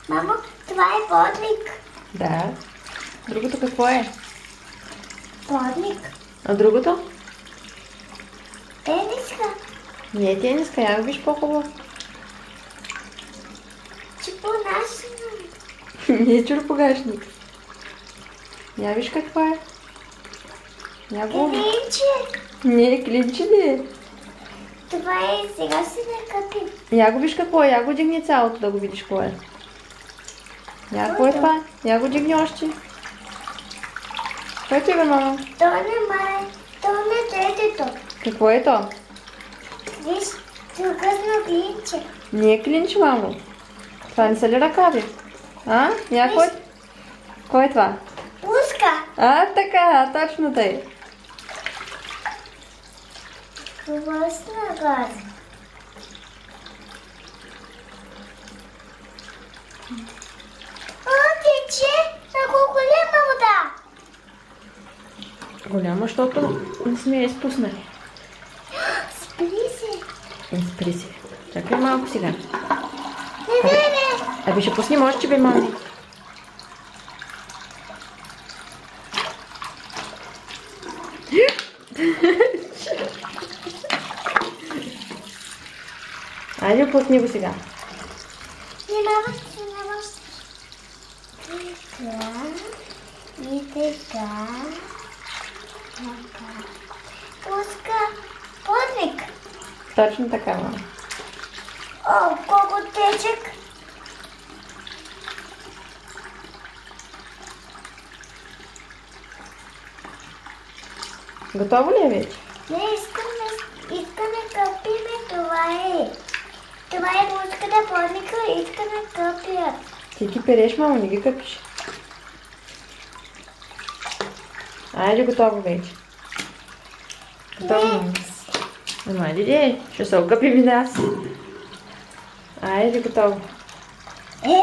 Мамо, това е подвиг. Да. Другото какво е? Подвиг. А другото? Тениска. Не е тениска, я виж по-хубаво. Чупонашно. Не е чурпогашник. Я виж какво е. Я го... Клинче. Не е клинче ли е? Това е, сега се накъпи. Я го виж какво е, я го дигни цялото да го видиш какво е. Я какво е това? Я го дигни още. Което е бе, мама? То не мае, то не детето. Какво е то? Виж, късно клинче. Не е клинч, мамо. Това не са ли ръкави? А? Я кой? Кой е това? Пуска. А, така, точно тъй. Класна газ. О, тече на голема вода. Голямо, защото не сме я изпуснали. Спри се. Спри се. Чакай малко сега. Не. Аби ще пуснем още, бе, мами. Айде, пусни го сега. Внимавай. Така. И така. Пуска. Подвиг. Точно така, мама. О, колко течек. Готово ли е вече? Не, искаме къпиме, това е. Това е муската подника, искаме къпят. Ти ги переш, мамо, не ги къпиш. Айде, готово вече. Готово, мамо. Ама, айде, ще се окъпим и нас. Айде, готово. Е!